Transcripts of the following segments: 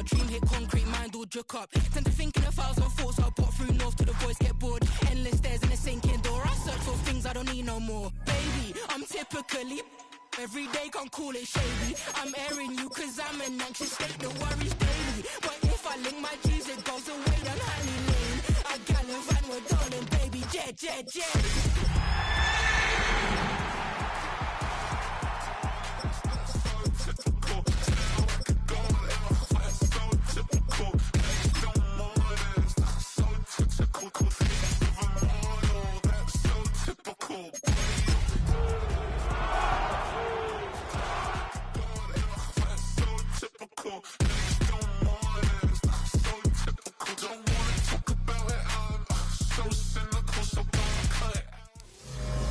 hard. Dream hit concrete, mind all jook up. Tend to think in 1,000 thoughts. I pop through north to the voice, get bored. Endless stairs in a sinking door. I search for things I don't need no more. Baby, I'm typically every day, can't call it shady. I'm airing you cause I'm an anxious state that worries daily. But if I link my G's, it goes away down Honey Lane. I gallivant with darling, baby, jet, jet, jet.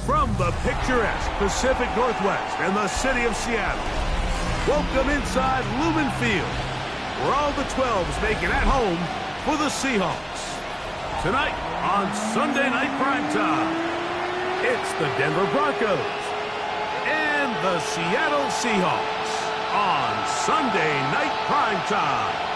From the picturesque Pacific Northwest and the city of Seattle, welcome inside Lumen Field, where all the 12s make it at home for the Seahawks. Tonight on Sunday Night Primetime, it's the Denver Broncos and the Seattle Seahawks on Sunday Night Primetime.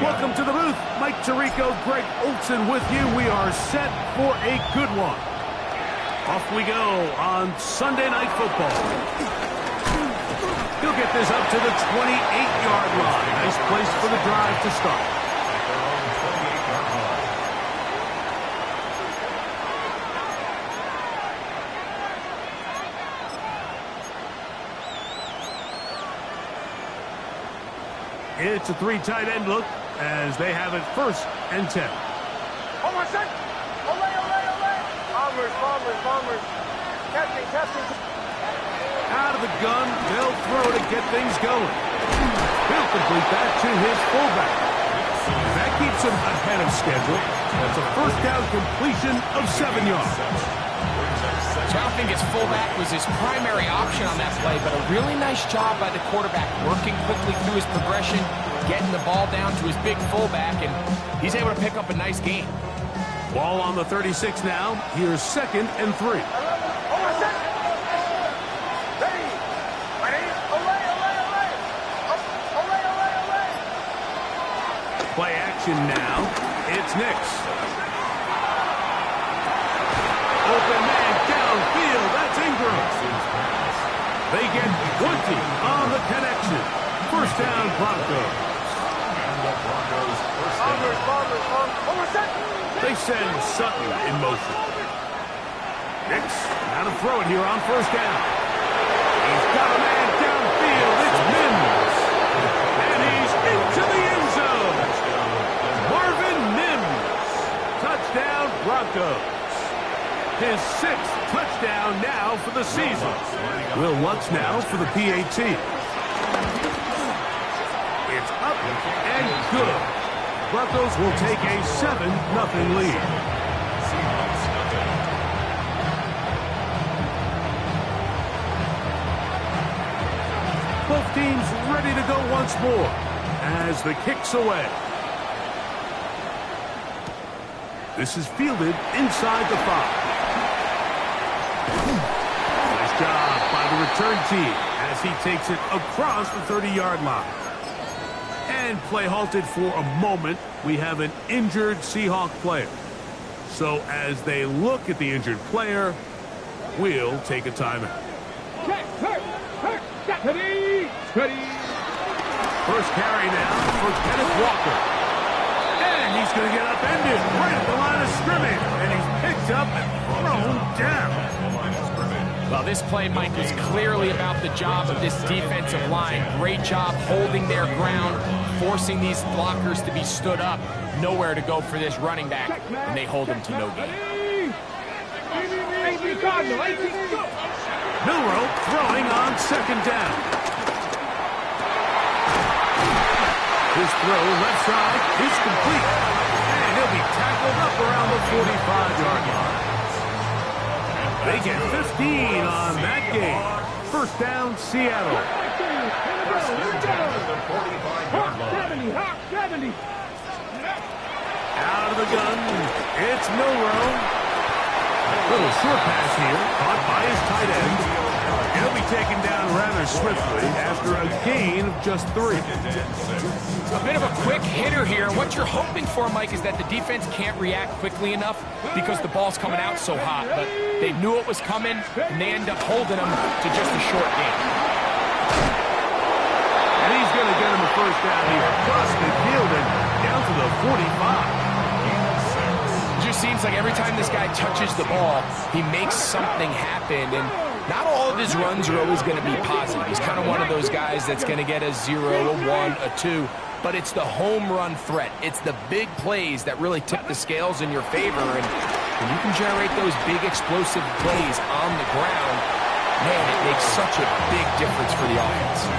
Welcome to the booth. Mike Tirico, Greg Olsen with you. We are set for a good one. Off we go on Sunday Night Football. He'll get this up to the 28-yard line. Nice place for the drive to start. It's a three tight end look as they have it 1st and 10. Ole, ole. Bombers. Catching. Out of the gun, they'll throw to get things going. He'll complete that to his fullback. That keeps him ahead of schedule. That's a 1st down completion of 7 yards. So I don't think his fullback was his primary option on that play, but a really nice job by the quarterback working quickly through his progression, getting the ball down to his big fullback, and he's able to pick up a nice gain. Ball on the 36 now. Here's 2nd and 3. Play action now. It's Nix. Open man downfield. That's Ingram. They get 20 on the connection. 1st down, Broncos. They send Sutton in motion. Nix, now to throw it here on 1st down. He's got a man downfield. It's Mims. And he's into the end zone. Marvin Mims. Touchdown, Broncos. His 6th touchdown now for the season. Will Lutz now for the PAT. It's up and good. Broncos will take a 7-0 lead. Both teams ready to go once more as the kick's away. This is fielded inside the 5. Nice job by the return team as he takes it across the 30-yard line. And play halted for a moment. We have an injured Seahawk player. So as they look at the injured player, we'll take a timeout. First carry now for Kenneth Walker. And he's going to get upended right at the line of scrimmage. And he's picked up and thrown down. Well, this play, Mike, is clearly about the job of this defensive line. Great job holding their ground, forcing these blockers to be stood up. Nowhere to go for this running back, and they hold him to no gain. Milroe throwing on 2nd down. His throw left side is complete. And he'll be tackled up around the 45-yard line. They get 15 on that game. 1st down, Seattle. Out of the gun, it's Milroe. Little short pass here, caught by his tight end. taken down rather swiftly after a gain of just 3. A bit of a quick hitter here. What you're hoping for, Mike, is that the defense can't react quickly enough because the ball's coming out so hot. But they knew it was coming, and they end up holding them to just a short gain. And he's going to get him a first down here. Across midfield and down to the 45. It just seems like every time this guy touches the ball, he makes something happen. And not all of his runs are always going to be positive. He's kind of one of those guys that's going to get a 0, a 1, a 2. But it's the home run threat. It's the big plays that really tip the scales in your favor. And when you can generate those big explosive plays on the ground, man, it makes such a big difference for the offense.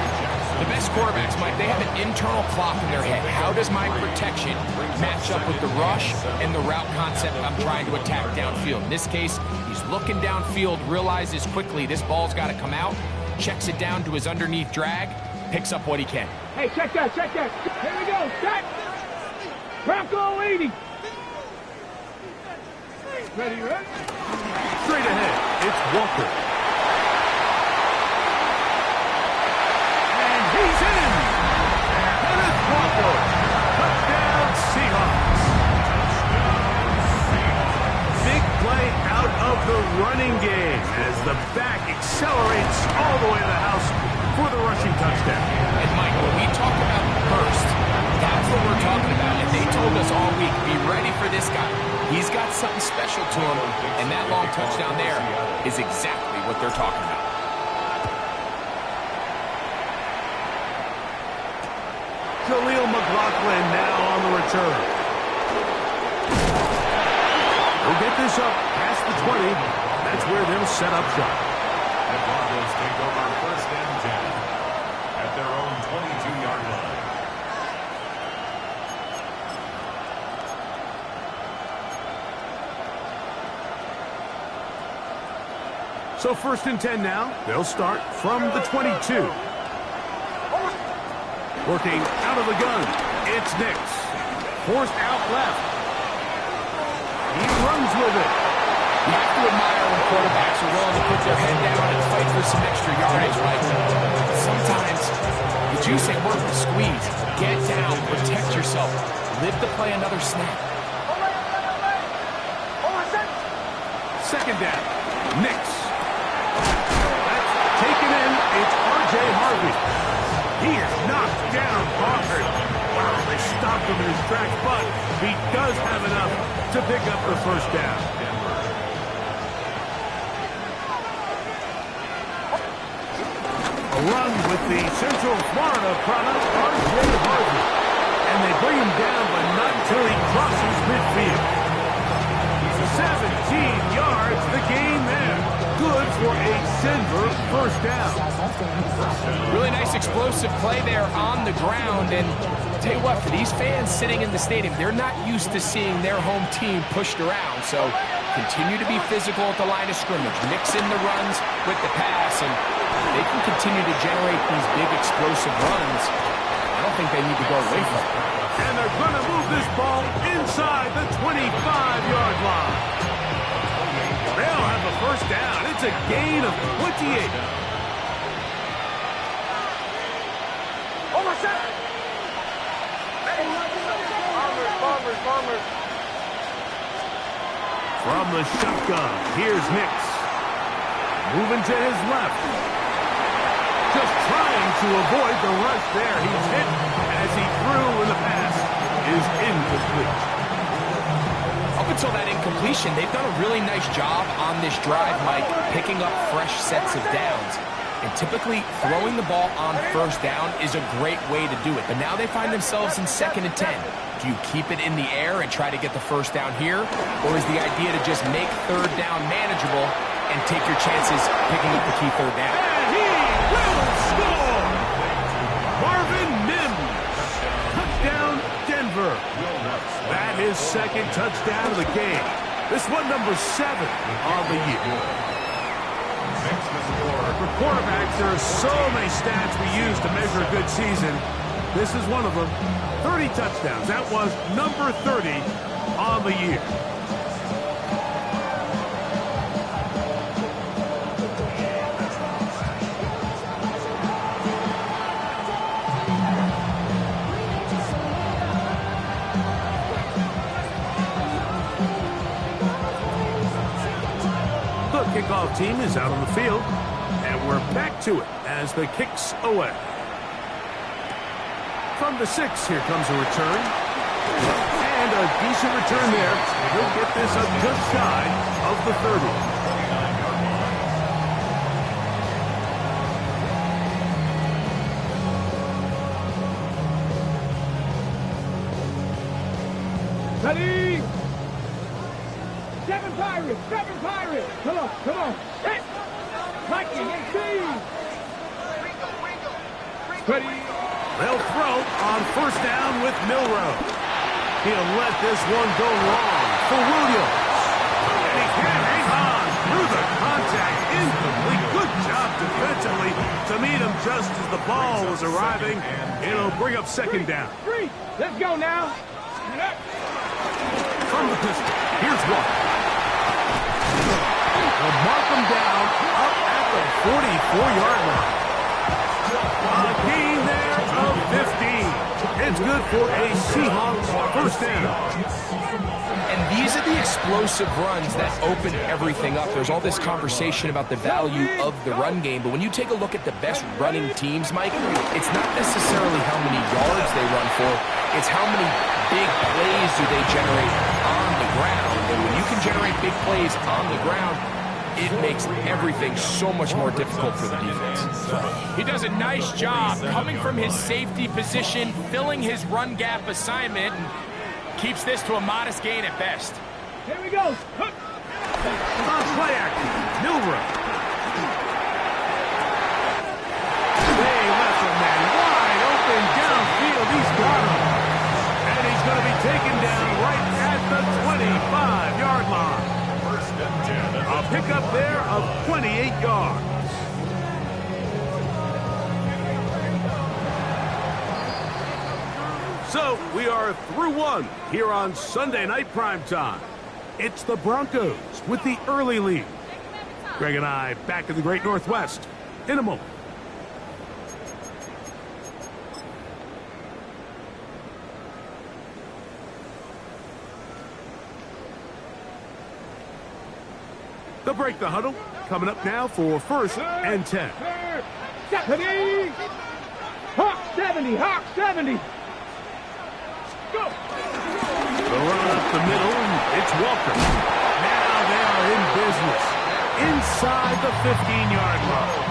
The best quarterbacks, Mike, they have an internal clock in their head. How does my protection match up with the rush and the route concept I'm trying to attack downfield? In this case, he's looking downfield, realizes quickly this ball's got to come out, checks it down to his underneath drag, picks up what he can. Hey, check that, check that. Here we go, set. Bronco 80. Ready, right? Straight ahead, it's Walker. And he's in. Kenneth Walker. Touchdown, Seahawks. Big play out of the running game as the back accelerates all the way to the house for the rushing touchdown. And Mike, when we talk about burst, that's what we're talking about. And they told us all week, be ready for this guy. He's got something special to him, and that long touchdown there is exactly what they're talking about. Jaleel McLaughlin now on the return. We'll get this up past the 20. That's where they'll set up shop. The Broncos take over first and 10 at their own 22-yard line. So first and 10 now. They'll start from the 22. Working out of the gun. It's Nix. Forced out left. He runs with it. You have to admire when quarterbacks are willing to put their head down and fight for some extra yardage, right? Sometimes the juice ain't worth the squeeze. Get down, protect yourself, live to play another snap. Second down. Nix. That's taken in. It's R.J. Harvey. He is knocked down hard. Wow, they stopped him in his tracks, but he does have enough to pick up the first down. A run with the Central Florida product, R.J. Harvey. And they bring him down, but not until he crosses midfield. 17 yards, the gain there. Good for a Denver first down. Really nice explosive play there on the ground. And tell you what, for these fans sitting in the stadium, they're not used to seeing their home team pushed around. So continue to be physical at the line of scrimmage. Mix in the runs with the pass, and they can continue to generate these big explosive runs. I don't think they need to go away from it. And they're going to move this ball inside the 25-yard line. They'll have the first down. It's a gain of 28. Almost set. Bombers. From the shotgun, here's Nix. Moving to his left. Just trying to avoid the rush there. He's hit as he threw, and the pass is incomplete. Up until that incompletion, they've done a really nice job on this drive, Mike, picking up fresh sets of downs. And typically, throwing the ball on first down is a great way to do it. But now they find themselves in 2nd and 10. Do you keep it in the air and try to get the first down here? Or is the idea to just make third down manageable and take your chances picking up the key third down? And he will score! Marvin Mims. Touchdown, Denver. That is second touchdown of the game. This one number 7 on the year. For quarterbacks, there are so many stats we use to measure a good season. This is one of them. 30 touchdowns. That was number 30 on the year. team is out on the field. And we're back to it as the kick's away. From the 6, here comes a return. And a decent return there. He'll get this a good side of the 30. Ready? 7 Pirates! 7 Pirates! Come on, come on! Hit! Mikey, and Steve! Ready? They'll throw on first down with Milroe. He'll let this one go long for Williams. And he can hang on through the contact. Incomplete. Good job defensively to meet him just as the ball was arriving. It'll bring up second down. 3! Let's go now! From the pistol, here's one. They'll mark him down up at the 44-yard line. A gain there of 15. It's good for a Seahawks first down. And these are the explosive runs that open everything up. There's all this conversation about the value of the run game, but when you take a look at the best running teams, Mike, it's not necessarily how many yards they run for, it's how many big plays do they generate on the ground. And when you can generate big plays on the ground, it makes everything so much more difficult for the defense. He does a nice job coming from his safety position, filling his run gap assignment, and keeps this to a modest gain at best. Here we go! On play action, Milroe. They left a man wide open downfield. He's got him. And he's going to be taken down right at the 25-yard line. First and 10. A pickup there of 28 yards. So, we are through one here on Sunday Night Primetime. It's the Broncos with the early lead. Greg and I back in the Great Northwest in a moment. They'll break the huddle. Coming up now for first and 10. 70! Hawk 70! Hawk 70! Go! The run up the middle, it's Walker. Now they are in business. Inside the 15-yard line.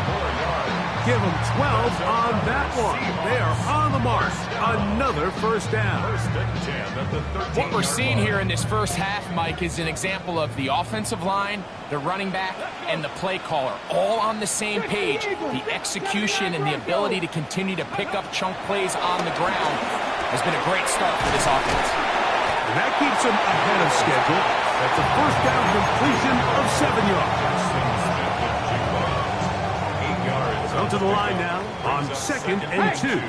Give them 12 on that one. They are on the mark. Another first down. First and 10 at the 13. What we're seeing here in this first half, Mike, is an example of the offensive line, the running back, and the play caller all on the same page. The execution and the ability to continue to pick up chunk plays on the ground has been a great start for this offense. And that keeps them ahead of schedule. That's a first down completion of 7 yards. Out to the line now on second and 2. Ready?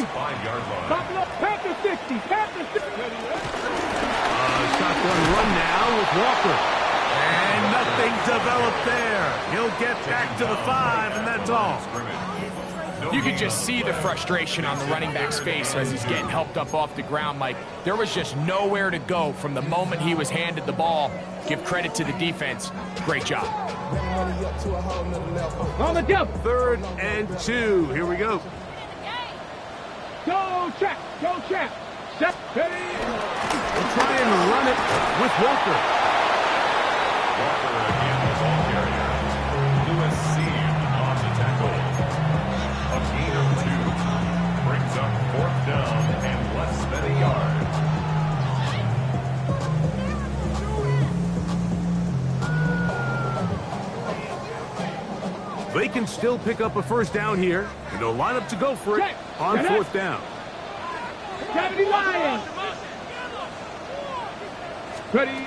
5-yard line. Buffalo Panther 60. Panther 60. Shotgun run now with Walker. And nothing developed there. He'll get back to the 5, and that's all. You could just see the frustration on the running back's face as he's getting helped up off the ground, Mike. There was just nowhere to go from the moment he was handed the ball. Give credit to the defense. Great job. On the jump. Third and 2. Here we go. Go trap. Go trap. Step. Ready? We'll try and run it with Walker. Walker again with all carriers. Lewis Seed on the tackle. A gain of 2. Brings up fourth down and less than a yard. They can still pick up a first down here, and they'll line up to go for it on fourth down. 70 Lions. Ready?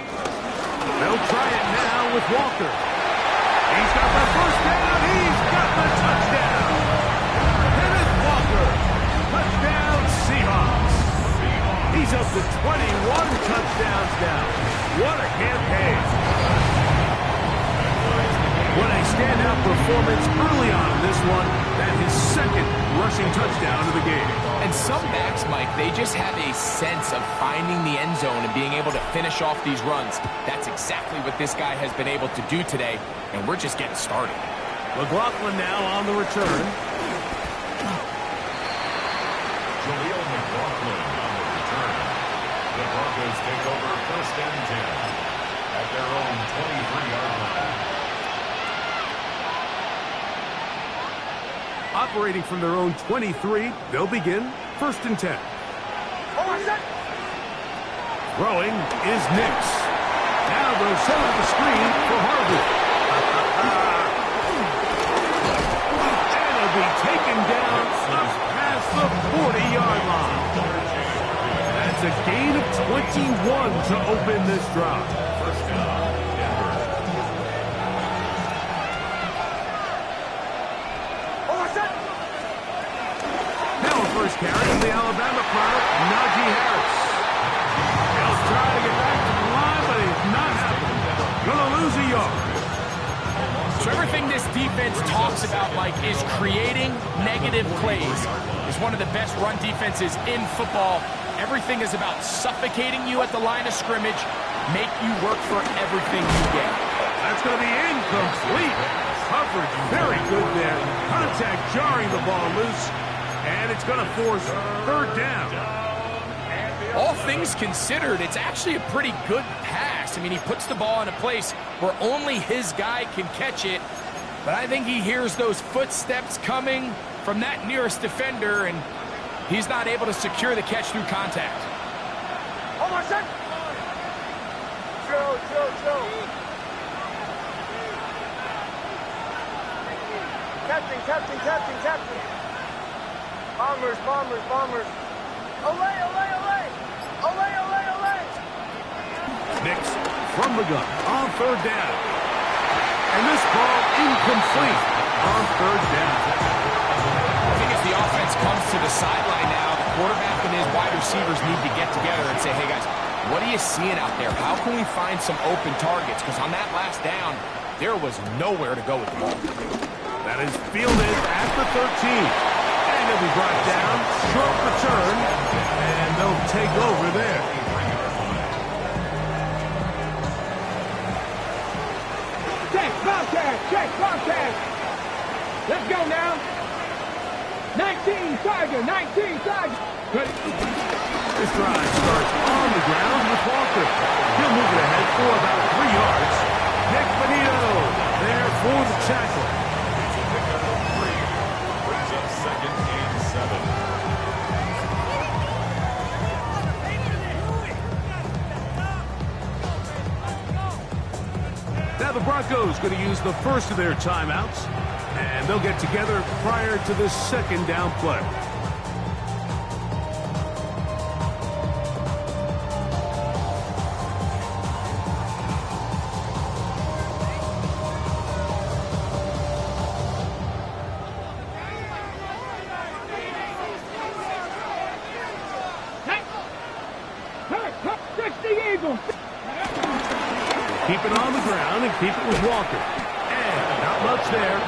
They'll try it now with Walker. He's got the first down. He's got the touchdown. Kenneth Walker. Touchdown Seahawks. He's up to 21 touchdowns now. What a campaign. What a standout performance early on in this one. That his second rushing touchdown of the game. And some backs, Mike, they just have a sense of finding the end zone and being able to finish off these runs. That's exactly what this guy has been able to do today, and we're just getting started. McLaughlin now on the return. Jaleel McLaughlin on the return. The Broncos take over 1st and 10 at their own 23-yard line. Operating from their own 23, they'll begin 1st and 10. Throwing is Nix. Now they'll set up the screen for Harvey. And it'll be taken down up past the 40-yard line. That's a gain of 21 to open this drive. 1st down, Denver. Now a first carry from the Alabama product, Najee Harris. He'll try to get back to the line, but it's not happening. Gonna lose a yard. So everything this defense talks about, Mike, is creating negative plays. It's one of the best run defenses in football. Everything is about suffocating you at the line of scrimmage, make you work for everything you get. That's going to be incomplete. Coverage very good there. Contact jarring the ball loose, and it's going to force 3rd down. All things considered, it's actually a pretty good pass. I mean, he puts the ball in a place where only his guy can catch it, but I think he hears those footsteps coming from that nearest defender, and he's not able to secure the catch through contact. Hold on, son. Chill. Captain. Bombers. Olay. Nix from the gun on 3rd down. And this ball incomplete on 3rd down. I think as the offense comes to the sideline now, the quarterback and his wide receivers need to get together and say, hey, guys, what are you seeing out there? How can we find some open targets? Because on that last down, there was nowhere to go with the ball. That is fielded at the 13. And he'll be brought down. Short return. And they'll take over there. Check, broadcast. Let's go now. 19 Tiger. Ready. This drive starts on the ground with Walker. He'll move it ahead for about 3 yards. Nick Benito there for the tackle. Pickup of 3. Brings up 2nd and 7. Now the Broncos going to use the first of their timeouts, and they'll get together prior to the 2nd down play. Keep it on the ground and keep it with Walker. And not much there.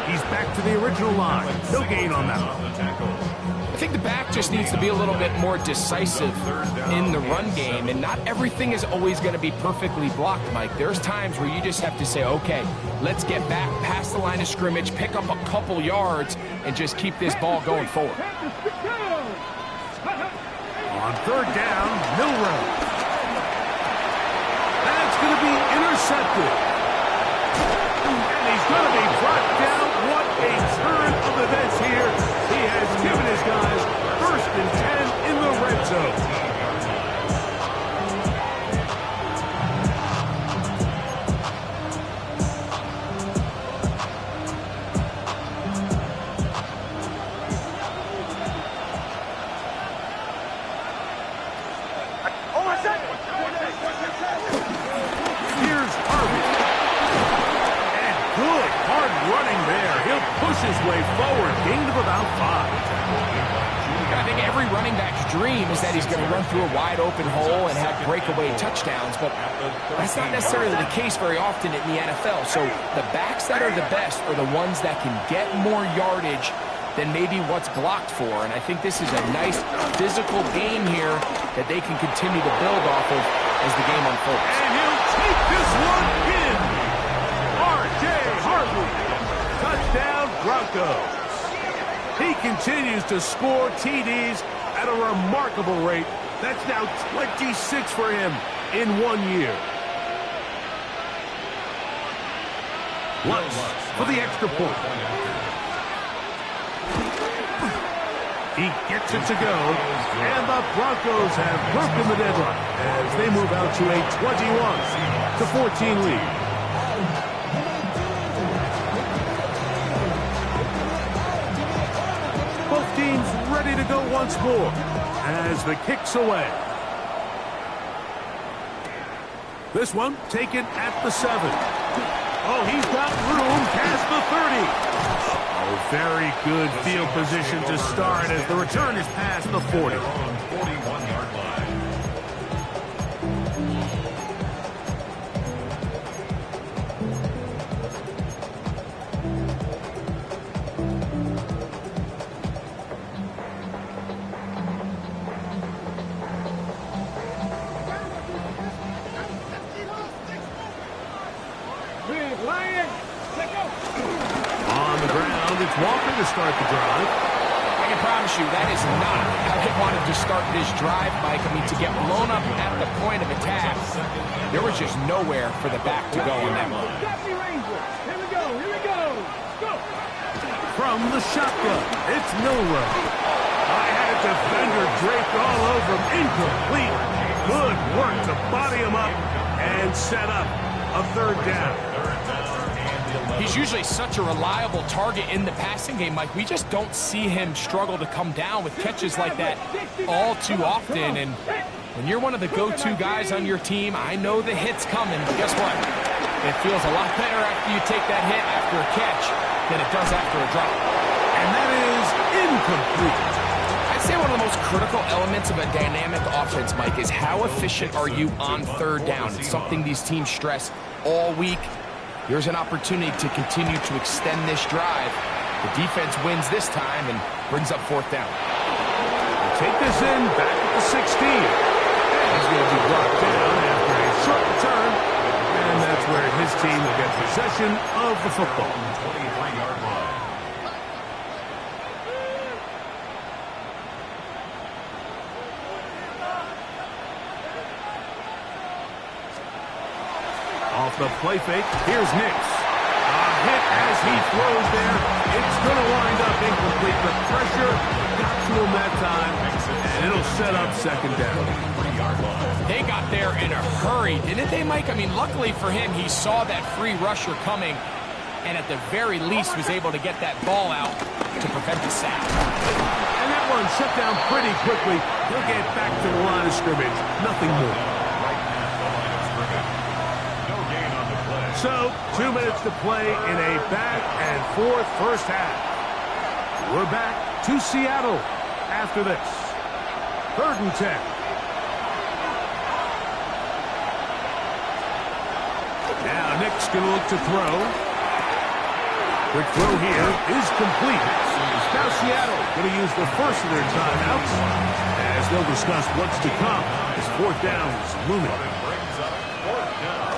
He's back to the original line. No gain on that one. I think the back just needs to be a little bit more decisive in the run game, and not everything is always going to be perfectly blocked, Mike. There's times where you just have to say, okay, let's get back past the line of scrimmage, pick up a couple yards, and just keep this ball going forward. On 3rd down, Milroe. That's going to be intercepted. And he's going to be brought down. What a turn of events here. He has given his guys 1st and 10 in the red zone. Here's Harvey. And good, hard running there. He'll push his way forward. Gain of about 5. You gotta I think every running back's dream is that he's going to run through a wide open hole and have breakaway touchdowns, but that's not necessarily the case very often in the NFL. So the backs that are the best are the ones that can get more yardage than maybe what's blocked for. And I think this is a nice physical game here that they can continue to build off of as the game unfolds. And he'll take this one in. R.J. Hartley. Touchdown, Broncos. He continues to score TDs at a remarkable rate. That's now 26 for him in 1 year. Lutz for the extra point. He gets it to go, and the Broncos have broken the deadlock as they move out to a 21-14 lead. Both teams ready to go once more as the kick's away. This one taken at the 7. Oh, he's got room past the 30. Oh, very good field position to start as the return is past the 40. 41-yard line. Lion, let go. On the ground, it's Walker to start the drive. I can promise you that is not how they wanted to start this drive, Mike. I mean, to get blown up at the point of attack, there was just nowhere for the back to go on that one. Deputy Ranger. Here we go. Here we go. Go. From the shotgun, it's Milrow. I had a defender draped all over him. Incomplete. Good work to body him up and set up a third down. He's usually such a reliable target in the passing game, Mike. We just don't see him struggle to come down with catches like that all too often. And when you're one of the go-to guys on your team, I know the hit's coming, but guess what? It feels a lot better after you take that hit after a catch than it does after a drop. And that is incomplete. I'd say one of the most critical elements of a dynamic offense, Mike, is how efficient are you on third down. It's something these teams stress all week. Here's an opportunity to continue to extend this drive. The defense wins this time and brings up fourth down. We'll take this in back at the 16. And he's going to be brought down after a short return. And that's where his team will get possession of the football. 23-yard line. Off the play fake, here's Nix. A hit as he throws there. It's going to wind up incomplete. The pressure got to him that time, and it'll set up second down. 3-yard line. They got there in a hurry, didn't they, Mike? I mean, luckily for him, he saw that free rusher coming, and at the very least was able to get that ball out to prevent the sack. And that one shut down pretty quickly. He'll get back to the line of scrimmage. Nothing more. Right at the line of scrimmage. No gain on the play. So, 2 minutes to play in a back-and-forth first half. We're back to Seattle after this. 3rd and 10. Now Nick's going to look to throw. Quick throw here is complete. Now Seattle going to use the first of their timeouts as they'll discuss what's to come as fourth down is looming. It brings up fourth down.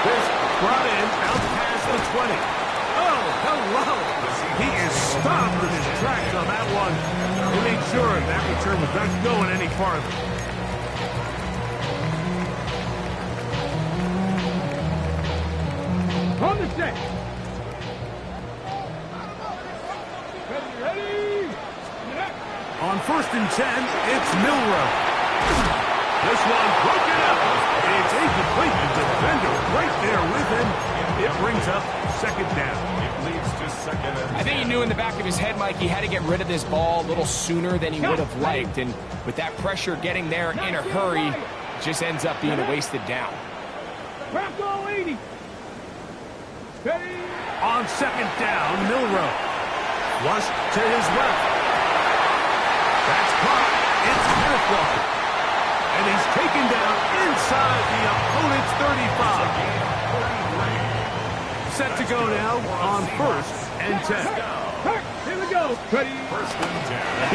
This brought in out past the 20. Oh, hello. He is stopped in his tracks on that one. He made sure that return was not going any farther. On the set. Ready. On 1st and 10, it's Milrow. This one broken up. It's incomplete. The defender right there with him. It brings up second down. It leads to second and I think he knew in the back of his head, Mike, he had to get rid of this ball a little sooner than he would have liked. And with that pressure getting there in a hurry, it just ends up being a wasted down. Bronco 80. On second down, Milroe. Flushed to his left. That's caught. It's Kenneth Walker. And he's taken down inside the opponent's 35. Set to go now on 1st and 10. Here we go. Ready.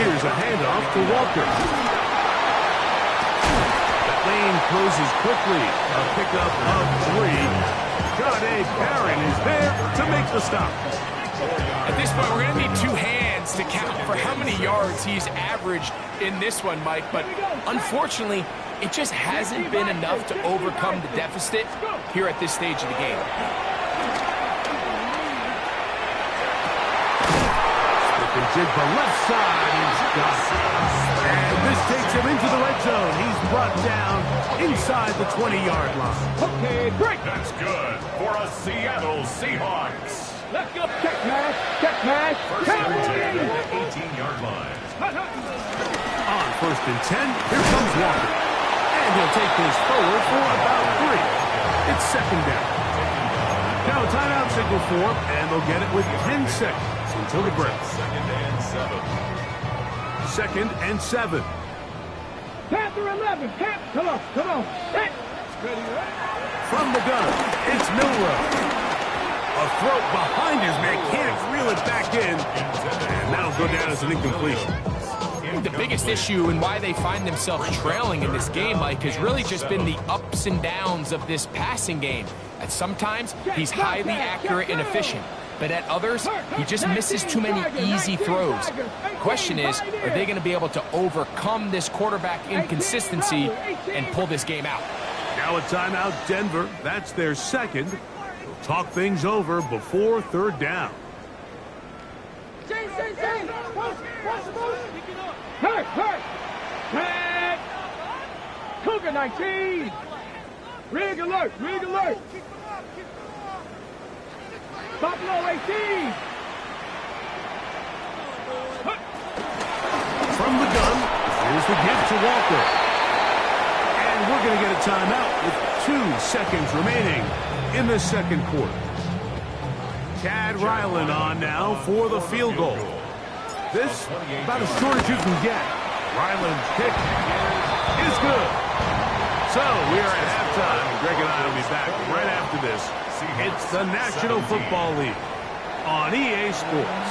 Here's a handoff to Walker. The lane closes quickly. A pickup of 3. Jahdae Barron is there to make the stop. At this point, we're going to need 2 hands to count for how many yards he's averaged in this one, Mike. But unfortunately, it just hasn't been enough to overcome the deficit here at this stage of the game. Slip and jig the left side. He's got it. And this takes him into the red zone. He's brought down inside the 20-yard line. Okay, break. That's good for a Seattle Seahawks. Let's go. Check pass. Check pass. First and 10 at the 18-yard line. On 1st and 10, here comes Walker. And he'll take this forward for about 3. It's second down. Now a timeout signal for him, and they'll get it with 10 seconds until the break. Second and 7. Panther 11. Come on. Come on. Ready. From the gun, it's Milroe. A throw behind his man, can't reel it back in. And that'll go down as an incompletion. The biggest issue and why they find themselves trailing in this game, Mike, has really just been the ups and downs of this passing game. At sometimes, he's highly accurate and efficient. But at others, he just misses too many easy throws. The question is, are they going to be able to overcome this quarterback inconsistency and pull this game out? Now a timeout, Denver. That's their second. They'll talk things over before 3rd down. Hey! Cougar 19. Rig alert. Buffalo 18. From the gun, here's the give to Walker. And we're going to get a timeout with 2 seconds remaining in the second quarter. Chad Ryland on now for the field goal. This, about as short as you can get. Ryland's kick is good. So we are at halftime. Greg and I will be back right after this. It's the National Football League on EA Sports.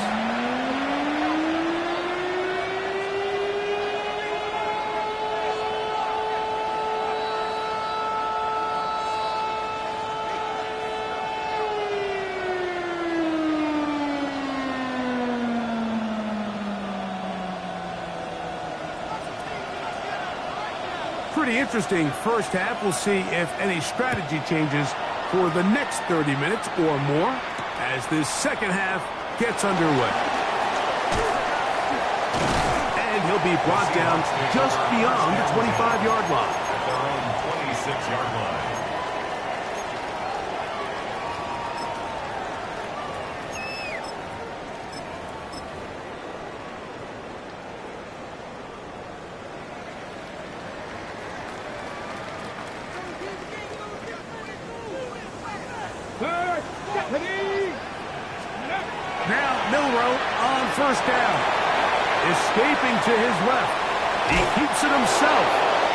Pretty interesting first half. We'll see if any strategy changes for the next 30 minutes or more as this second half gets underway. And he'll be brought down just beyond the 25-yard line. At their own 26-yard line. Now Milroe on first down. Escaping to his left. He keeps it himself.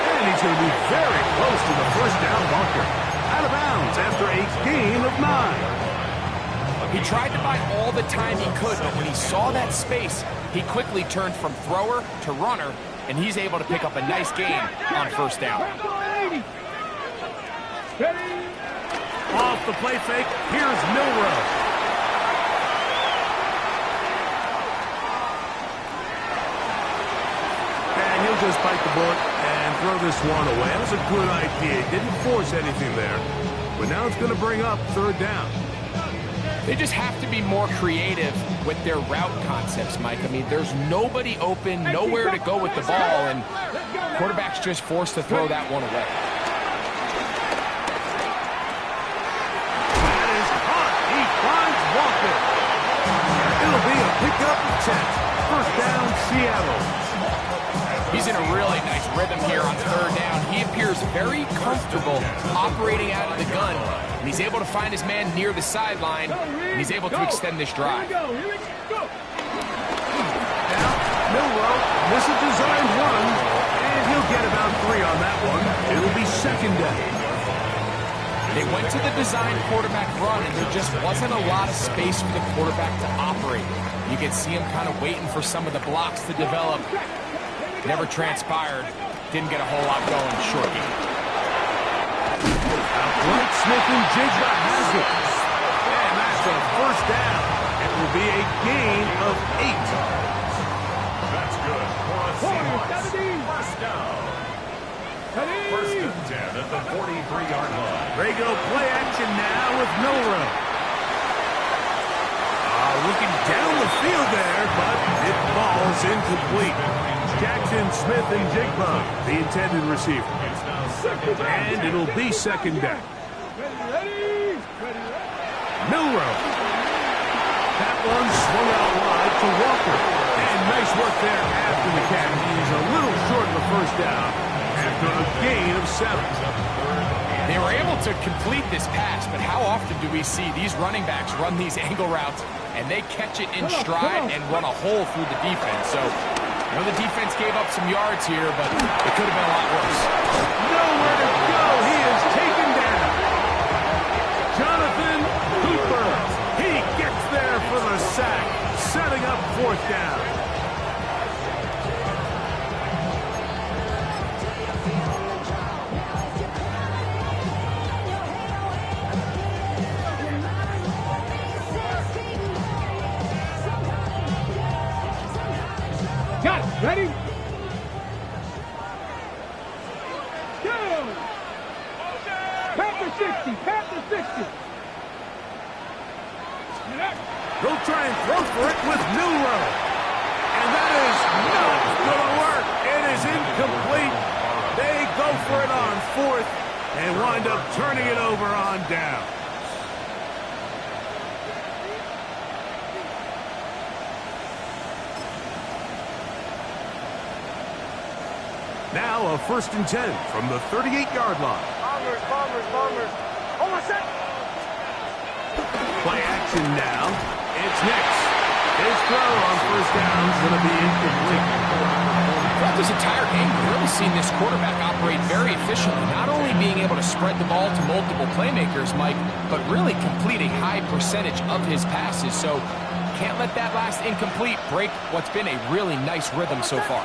And he's going to be very close to the first down bunker. Out of bounds after a gain of 9. He tried to buy all the time he could, but when he saw that space, he quickly turned from thrower to runner, and he's able to pick up a nice gain on first down. Off the play fake, here's Milroe. And he'll just bite the bullet and throw this one away. That was a good idea. Didn't force anything there. But now it's going to bring up 3rd down. They just have to be more creative with their route concepts, Mike. I mean, there's nobody open, nowhere to go with the ball, and quarterback's just forced to throw that one away. That is caught. He finds Walker. It'll be a pickup of 10. First down, Seattle. He's in a really nice rhythm here on third down. He appears very comfortable operating out of the gun, and he's able to find his man near the sideline, and he's able to extend this drive. Here we go. Now, Milroe misses a designed run, and he'll get about 3 on that one. It'll be second down. They went to the design quarterback run, and there just wasn't a lot of space for the quarterback to operate. You could see him kind of waiting for some of the blocks to develop. Never transpired. Didn't get a whole lot going short game. Out Smith and Jigba has it. And that's a first down. It will be a gain of 8. That's good for a Seahawks. First down. First and 10 at the 43-yard line. They go play action now with Milroe. Looking down the field there, but it falls incomplete. Jackson, Smith, and Jigba, the intended receiver. And it'll be second down. Milroe. That one swung out wide to Walker. And nice work there after the catch. He's a little short of the first down after a gain of 7. They were able to complete this pass, but how often do we see these running backs run these angle routes and they catch it in stride and run a hole through the defense? So, I know the defense gave up some yards here, but it could have been a lot worse. Nowhere to go. He is taken down. Jonathan Cooper. He gets there for the sack, setting up fourth down. Got it. Ready? Go! Panther 60. Panther 60. They'll try and throw for it with Milroe. And that is not going to work. It is incomplete. They go for it on fourth and wind up turning it over on down. Now a first and 10 from the 38-yard line. Bombers. Hold on a sec. Play action now. It's next. His throw on first down is going to be incomplete. Throughout this entire game, we've really seen this quarterback operate very efficiently, not only being able to spread the ball to multiple playmakers, Mike, but really complete a high percentage of his passes. So can't let that last incomplete break what's been a really nice rhythm so far.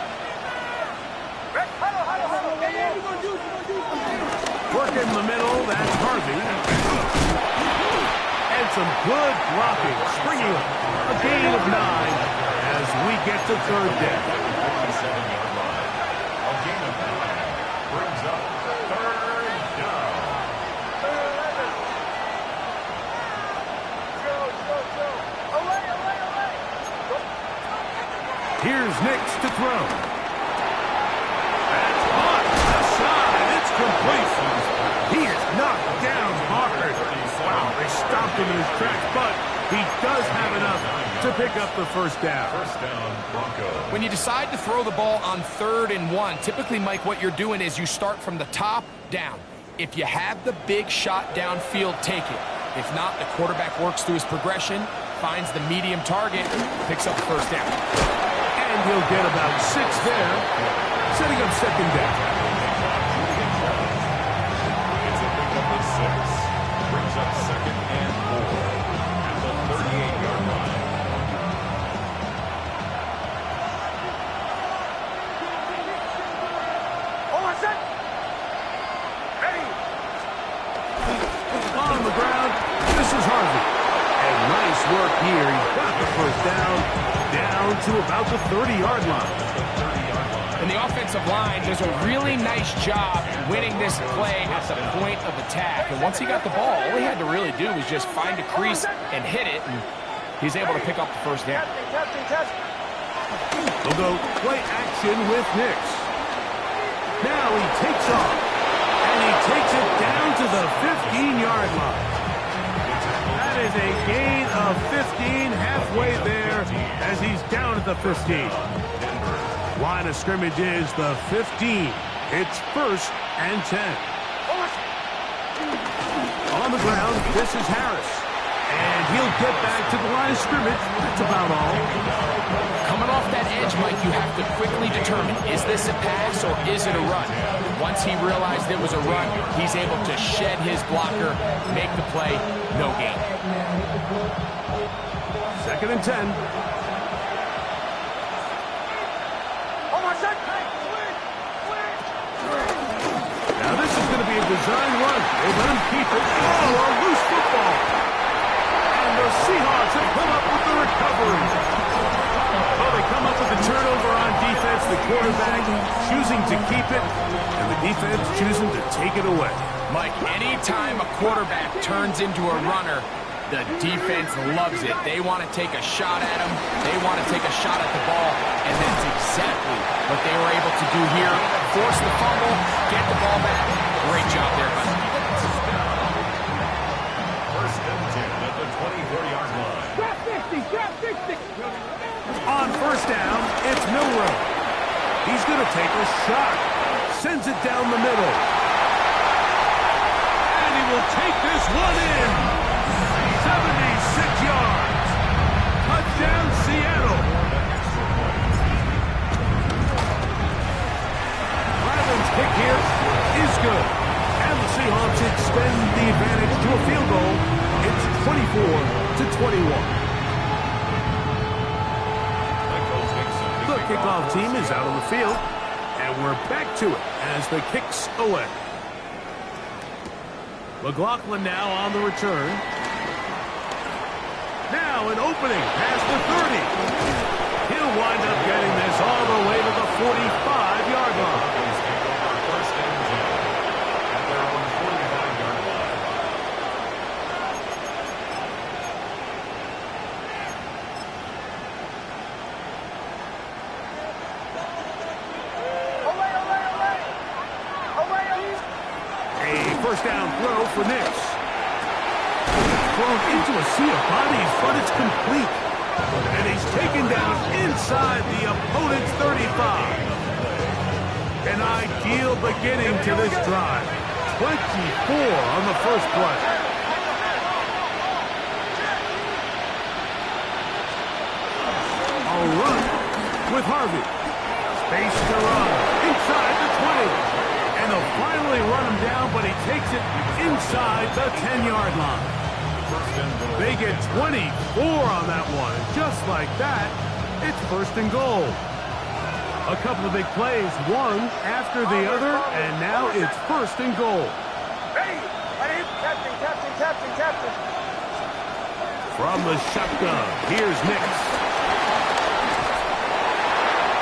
Work in the middle, that's Harvey. And some good blocking. Springing a gain of 9 as we get to third down. 57-yard line. A gain of 9 brings up third down. Here's Nix to throw. That's hot to the side. It's complete. He is knocked down hard. Wow, they stopped him in his tracks, but he does have enough to pick up the first down. First down, Broncos. When you decide to throw the ball on 3rd and 1, typically, Mike, what you're doing is you start from the top down. If you have the big shot downfield, take it. If not, the quarterback works through his progression, finds the medium target, picks up the first down. And he'll get about 6 there, setting up second down. It's a pickup of 6. Brings up second and 4 at the 38-yard line. On the ground, this is Harvey. And nice work here. He's got the first down to about the 30-yard line. And the offensive line does a really nice job winning this play at the point of attack. And once he got the ball, all he had to really do was just find a crease and hit it, and he's able to pick up the first down. They'll go play action with Nix. Now he takes off, and he takes it down to the 15-yard line. That is a gain of 15 halfway there as he's down at the 15. line of scrimmage is the 15. It's 1st and 10. On the ground, this is Harris. And he'll get back to the line of scrimmage. That's about all. Coming off that edge, Mike, you have to quickly determine, is this a pass or is it a run? Once he realized it was a run, he's able to shed his blocker, make the play, no gain. 2nd and 10. Now this is going to be a design run. They let him keep it. Oh, a loose football. And the Seahawks have come up with the recovery. Well, they come up with the turnover on defense. The quarterback choosing to keep it, and the defense choosing to take it away. Mike, anytime a quarterback turns into a runner, the defense loves it. They want to take a shot at him. They want to take a shot at the ball, and that's exactly what they were able to do here. Force the fumble, get the ball back. Great job there by the defense. 1st and 10 at the 24-yard line. Drop 60, drop 60. On 1st down, it's Milroe. He's going to take a shot. Sends it down the middle. And he will take this one in. 76 yards. Touchdown, Seattle. Ryland's kick here is good. And the Seahawks extend the advantage to a field goal. It's 24-21. The kickoff team is out on the field, and we're back to it as the kick's away. McLaughlin now on the return. Now an opening past the 30. He'll wind up getting this all the way to the 45-yard line. 1st and 10 at their own 45-yard line. A 1st down throw for Nix. Thrown into a sea of bodies, but it's complete. And he's taken down inside the opponent's 35. An ideal beginning to this drive. 24 on the first play. A run with Harvey. Space to run inside the 20. And they'll finally run him down, but he takes it inside the 10-yard line. They get 24 on that one. And just like that, it's 1st and goal. A couple of big plays, one after the other, and now it's 1st and goal. Captain. From the shotgun, here's Nix.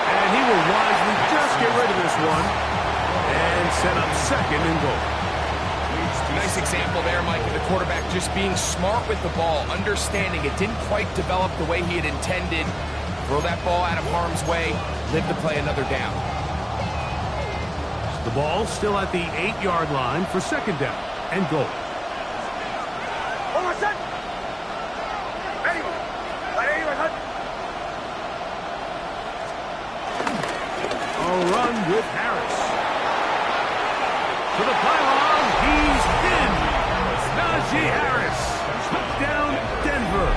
And he will wisely just get rid of this one and set up 2nd and goal. Nice example there, Mike, of the quarterback just being smart with the ball, understanding it didn't quite develop the way he had intended. Throw that ball out of harm's way, live to play another down. The ball still at the 8-yard line for 2nd down and goal. A run with Harris. To the pylon, he's in. Najee Harris. Touchdown, Denver.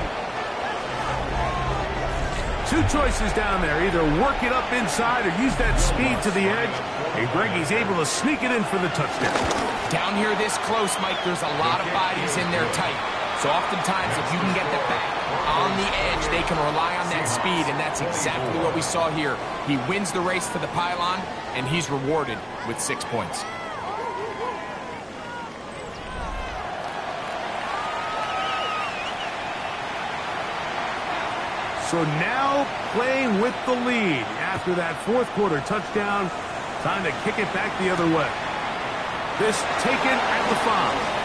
Two choices down there. Either work it up inside or use that speed to the edge. And Greggy's able to sneak it in for the touchdown. Down here this close, Mike, there's a lot of bodies in there tight. So oftentimes, if you can get the back on the edge, they can rely on that speed, and that's exactly what we saw here. He wins the race to the pylon, and he's rewarded with 6 points. So now playing with the lead after that 4th quarter touchdown. Time to kick it back the other way. This taken at the 5.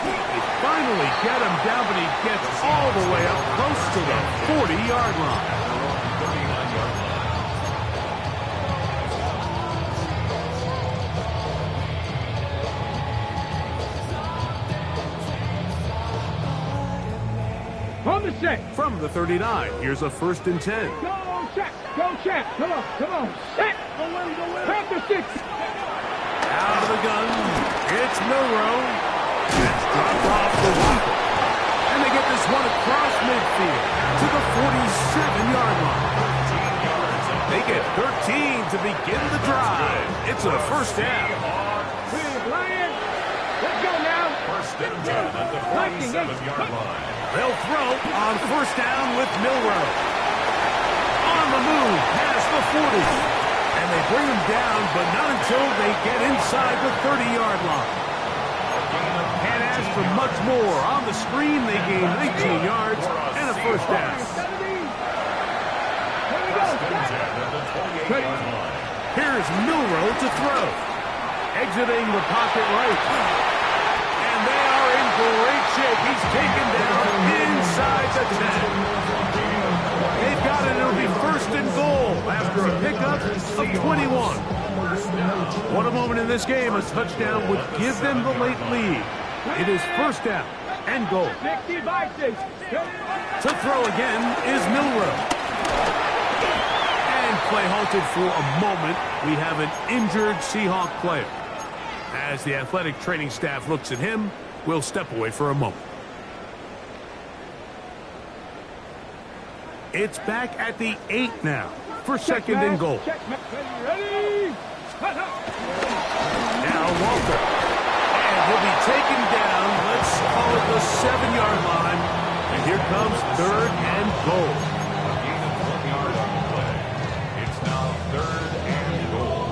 They finally get him down, but he gets all the way up close to the 40-yard line. On the the set. From the 39, here's a 1st and 10. Go, Shaq. Go, Shaq. Come on, come on. Set. Go in, go in. Pack the 6. Out of the gun, it's Milroe. It's dropped off the waffle. And they get this one across midfield to the 47-yard line. They get 13 to begin the drive. It's a 1st down. Lions. Let's go now. 1st and 10 at the 47-yard line. They'll throw on 1st down with Milroe. On the move past the 40. And they bring him down, but not until they get inside the 30-yard line. Can't ask for much more. On the screen, they gain 19 yards and a 1st down. Here's Milroe to throw. Exiting the pocket right. And they are in great shape. He's taken down inside the 10. They've got it. It'll be 1st and goal after a pickup of 21. What a moment in this game. A touchdown would give them the late lead. It is 1st down and goal. 60 by 6. To throw again is Milroe. And play halted for a moment. We have an injured Seahawk player. As the athletic training staff looks at him, we'll step away for a moment. It's back at the 8 now for 2nd and goal. Ready? Now Walter. And he'll be taken down. Let's call it the 7-yard line. And here comes 3rd and goal. A gain of 1 yard on the play. It's now 3rd and goal.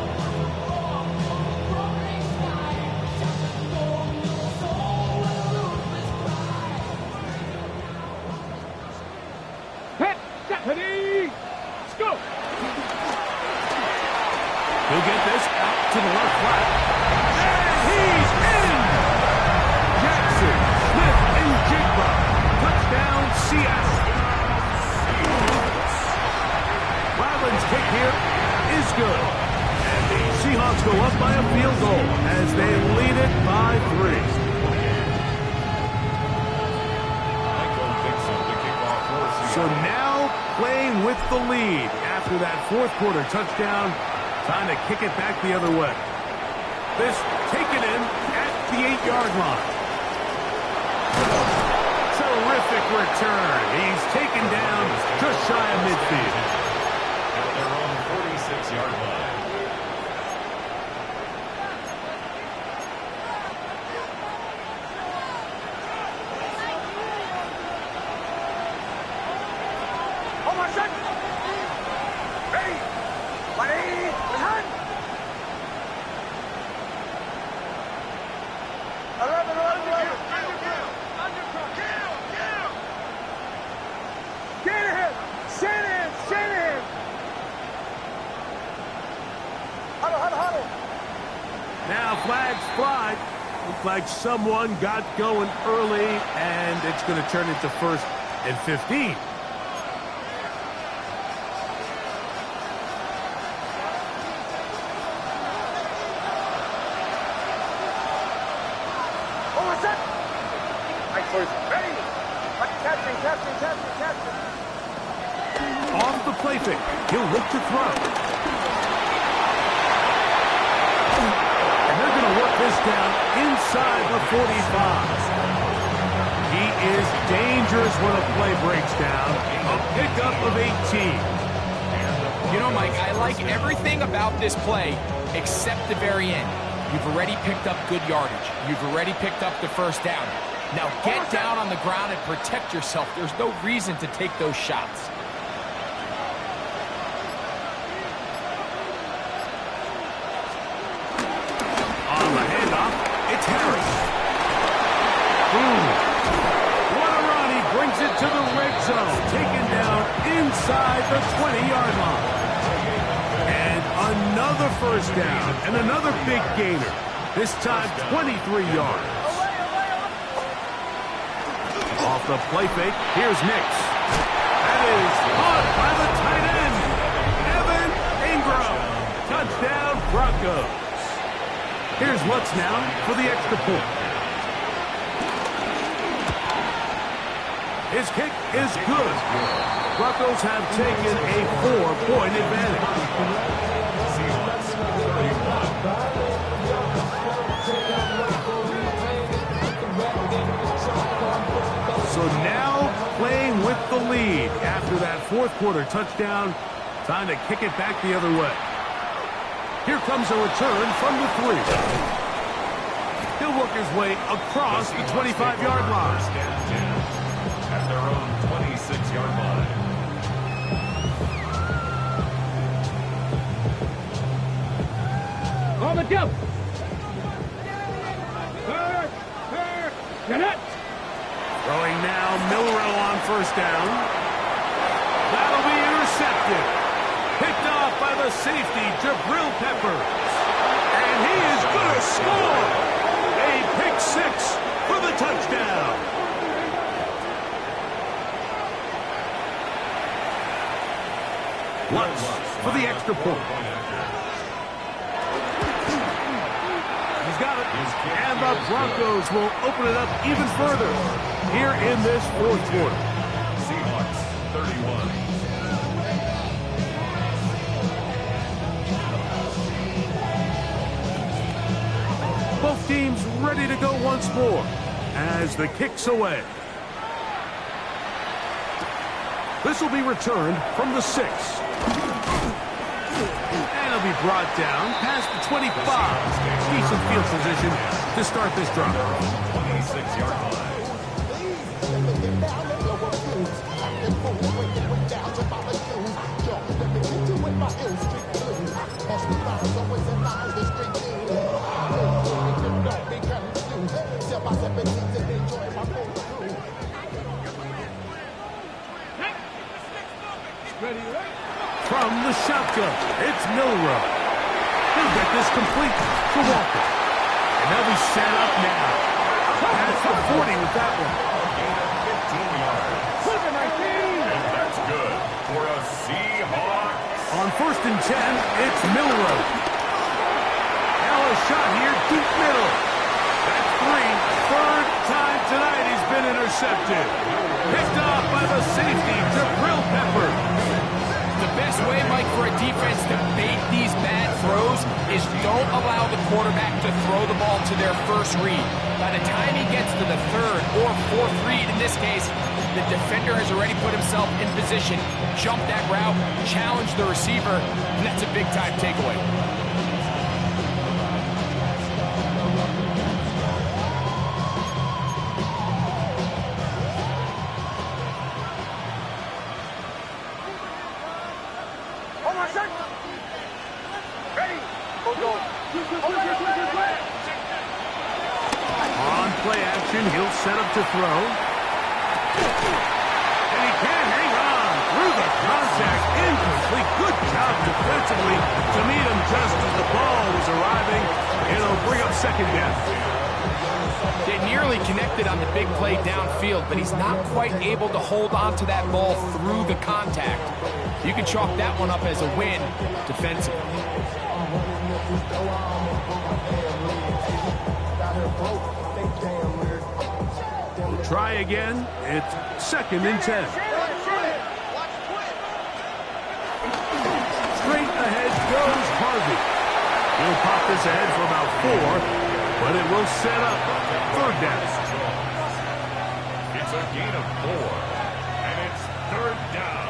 Pet, ready? Let's go. He'll get this out to the left flat. And he's in! Jackson, Smith, and Jigba. Touchdown, Seattle. Ryland's kick here is good. And the Seahawks go up by a field goal as they lead it by 3. Michael Dixon to kick off for Seattle. So now playing with the lead after that 4th quarter touchdown. Time to kick it back the other way. This taken in at the 8-yard line. Terrific return. He's taken down just shy of midfield. At their own 46-yard line. Now flags fly. Looks like someone got going early, and it's going to turn into 1st and 15. Off the play fake. He'll look to throw. And they're going to work this down inside the 45. He is dangerous when a play breaks down. A pickup of 18. You know, Mike, I like everything about this play except the very end. You've already picked up good yardage. You've already picked up the 1st down. Now get down on the ground and protect yourself. There's no reason to take those shots. On the handoff, it's Harris. Boom. What a run. He brings it to the red zone. Taken down inside the 20-yard line. And another 1st down. And another big gainer. This time 23 yards. Off the play fake, here's Nix. That is caught by the tight end, Evan Ingram. Touchdown, Broncos. Here's Lutz now for the extra point. His kick is good. Broncos have taken a 4-point advantage. Seahawks 31. So now playing with the lead after that fourth quarter touchdown. Time to kick it back the other way. Here comes a return from the 3. He'll work his way across the 25-yard line. At their own 26-yard line. On the jump. Get it. Throwing now, Milrow on first down. That'll be intercepted. Picked off by the safety, Jabril Peppers. And he is going to score. A pick 6 for the touchdown. Lutz for the extra point. He's got it. And the Broncos will open it up even further here in this fourth quarter. Seahawks 31. Both teams ready to go once more as the kick's away. This will be returned from the 6. And it'll be brought down past the 25. Decent field position to start this drive. 26-yard line. From the shotgun, it's Milrow. He'll get this complete to Walker. And they'll be set up now. Past the 40 with that one. 15 yards. And that's good for a Seahawks. On first and 10, it's Milrow. Now a shot here, deep middle. That's 3. Third time tonight he's been intercepted. Picked off by the safety, Jabril Peppers. The best way, Mike, for a defense to bait these bad throws is don't allow the quarterback to throw the ball to their first read. By the time he gets to the third or fourth read, in this case, the defender has already put himself in position, jump that route, challenge the receiver, and that's a big-time takeaway. On play action, he'll set up to throw. And he can hang on through the contact. Incomplete. Good job defensively to meet him just as the ball was arriving. It'll bring up second down. They nearly connected on the big play downfield, but he's not quite able to hold on to that ball through the contact. You can chalk that one up as a win defensively. We'll try again. It's second and 10. Straight ahead goes Harvey. He'll pop this ahead for about 4, but it will set up third down. It's a gain of 4, and it's third down.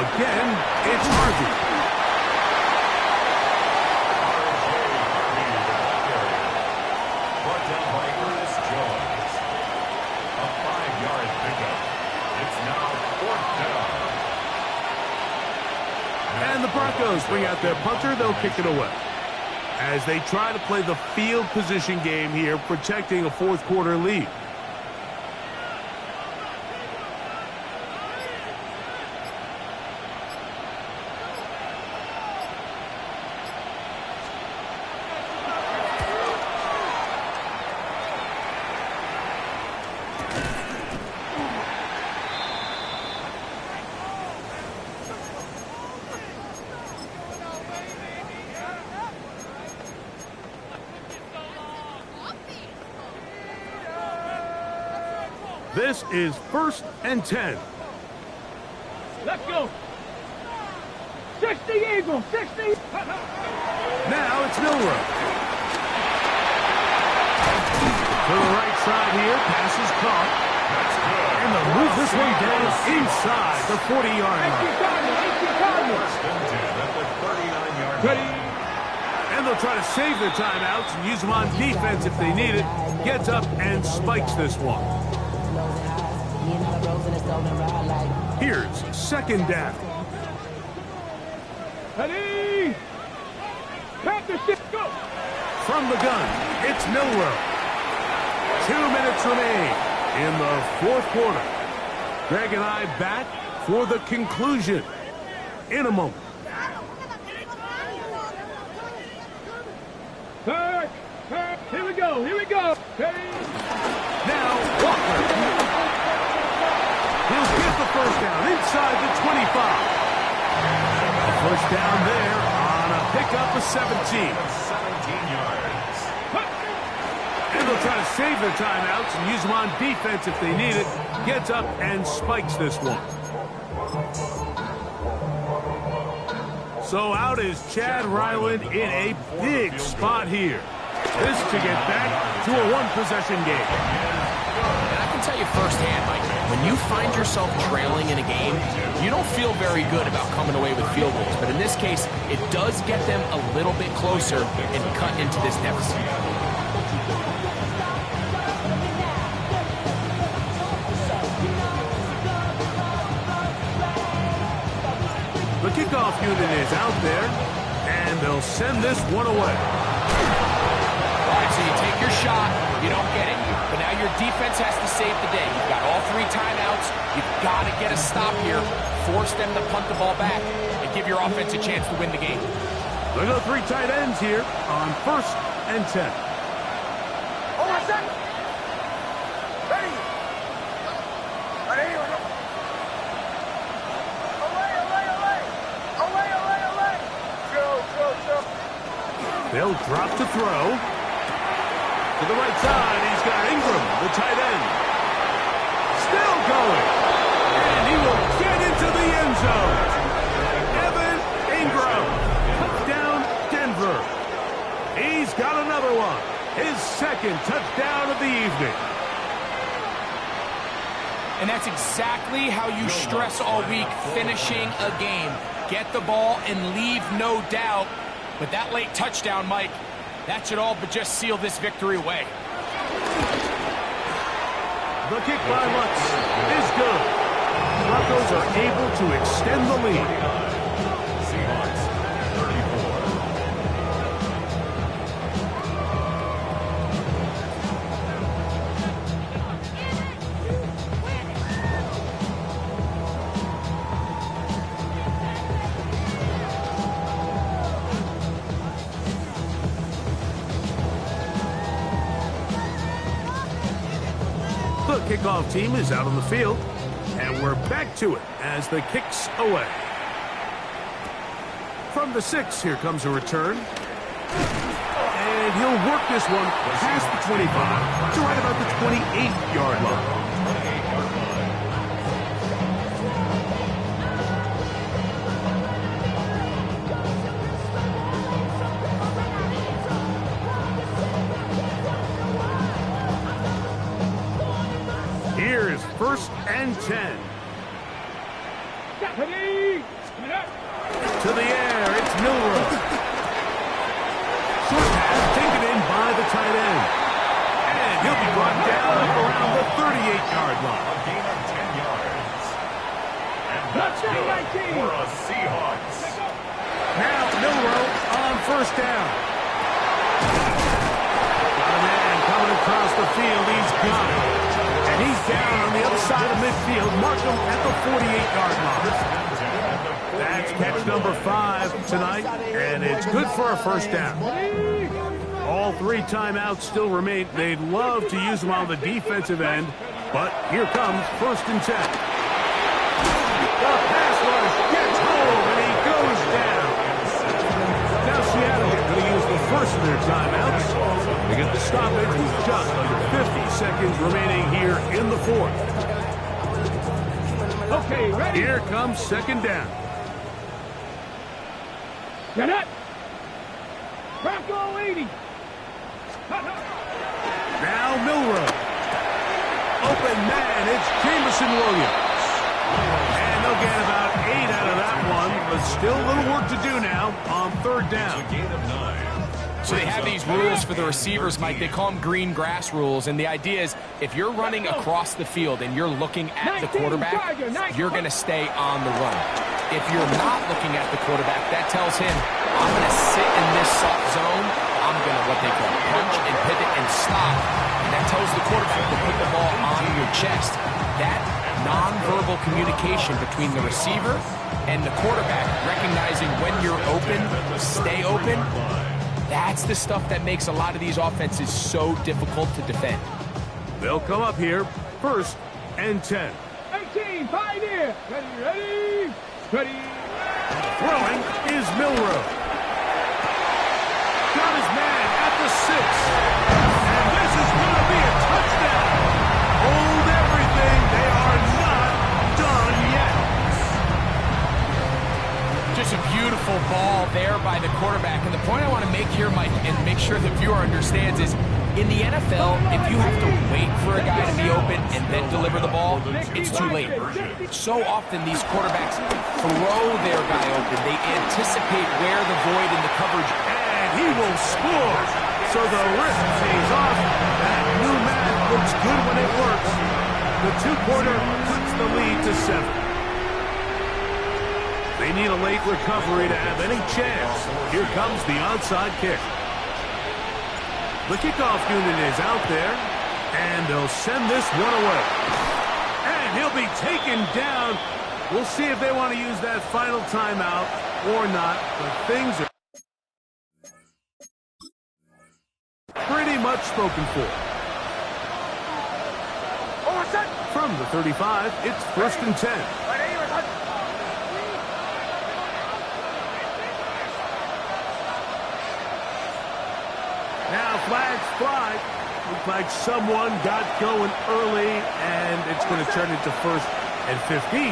Again, it's Harvey. Brought down by Ernest Jones. A 5-yard pickup. It's now fourth down. And the Broncos bring out their punter. They'll kick it away as they try to play the field position game here, protecting a fourth quarter lead. This is 1st and 10. Let's go. 60 Eagles, 60. Now it's Milroe. To the right side here, pass is caught. And they'll move this one down inside the 40-yard line. Ready. And they'll try to save their timeouts and use them on defense if they need it. Gets up and spikes this one. Here's 2nd down. Ready. Panther shit, go. From the gun, it's Milroe. 2 minutes remain in the 4th quarter. Greg and I back for the conclusion in a moment. Back. Here we go. Ready. Now, Walker. He'll get the 1st down inside the 25. A 1st down there on a pickup of 17. 17 yards. And they'll try to save their timeouts and use them on defense if they need it. Gets up and spikes this one. So out is Chad Ryland in a big spot here. This to get back to a one-possession game. And I can tell you firsthand, Mike, when you find yourself trailing in a game, you don't feel very good about coming away with field goals. But in this case, it does get them a little bit closer and cut into this deficit. The kickoff unit is out there, and they'll send this one away. All right, so you take your shot, you don't get it. But now your defense has to save the day. You've got all 3 timeouts. You've got to get a stop here, force them to punt the ball back, and give your offense a chance to win the game. They go 3 tight ends here on 1st and 10. Hold on a second. Ready. They'll drop to throw. To the right side, he's got Ingram, the tight end. Still going. And he will get into the end zone. Evan Ingram. Touchdown, Denver. He's got another one. His 2nd touchdown of the evening. And that's exactly how you stress all week, finishing a game. Get the ball and leave no doubt. But that late touchdown, Mike, that should all but just seal this victory away. The kick by Lutz is good. Broncos are able to extend the lead. Seahawks 34. The kickoff team is out on the field, and we're back to it as the kick's away. From the 6, here comes a return. And he'll work this one past the 25 to right about the 28-yard line. Here's 1st and 10. Ready. To the air, it's Milroe. Short pass taken in by the tight end. And he'll be brought down around the 38-yard line. A gain of 10 yards. And that's good for a Seahawks. Now Milroe on 1st down. Got a man coming across the field. He's got it. And he's down on the other side of midfield. Mark him at the 48-yard line. That's catch number 5 tonight, and it's good for a 1st down. All 3 timeouts still remain. They'd love to use them on the defensive end, but here comes 1st and 10. The pass rush gets home, and he goes down. Now Seattle going to use the first of their timeouts. They get the stoppage with just under 50 seconds remaining here in the fourth. Okay, ready? Here comes second down. Get up. Bronco 80. Now Milroe. Open man, it's Jameson Williams. And they'll get about 8 out of that one, but still a little work to do now on third down. A gain of 9. So they have these rules for the receivers, Mike. They call them green grass rules. And the idea is if you're running across the field and you're looking at the quarterback, you're going to stay on the run. If you're not looking at the quarterback, that tells him, I'm going to sit in this soft zone. I'm going to what they call punch and pivot and stop. And that tells the quarterback to put the ball on your chest. That nonverbal communication between the receiver and the quarterback, recognizing when you're open, stay open, that's the stuff that makes a lot of these offenses so difficult to defend. They'll come up here, 1st and 10. 18, pioneer. Ready. Throwing is Milroe. Got his man at the 6. And this is going to be a touchdown. Hold everything. They are not done yet. Just a beautiful ball there by the quarterback. And the point I want to make here, Mike, and make sure the viewer understands is, in the NFL, if you have to wait for a guy to be open and then deliver the ball, it's too late. So often these quarterbacks throw their guy open. They anticipate where the void in the coverage. And he will score. So the risk pays off. That new math looks good when it works. The two-quarter cuts the lead to 7. They need a late recovery to have any chance. Here comes the onside kick. The kickoff unit is out there, and they'll send this one away. And he'll be taken down. We'll see if they want to use that final timeout or not, but things are pretty much spoken for. From the 35, it's 1st and 10. Now flags fly. Looks like someone got going early, and it's going to turn into 1st and 15.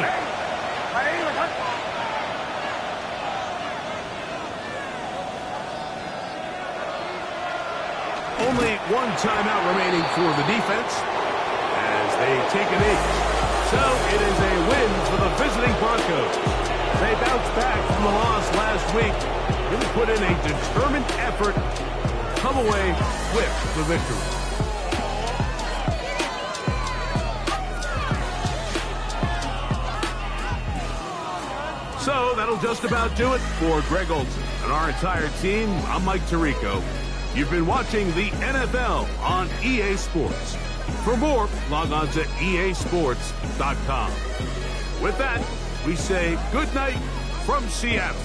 Only one timeout remaining for the defense as they take a knee. So it is a win for the visiting Broncos. They bounced back from the loss last week. Really put in a determined effort, come away with the victory. So that'll just about do it for Greg Olsen and our entire team. I'm Mike Tirico. You've been watching the NFL on EA Sports. For more, log on to easports.com. With that, we say good night from Seattle.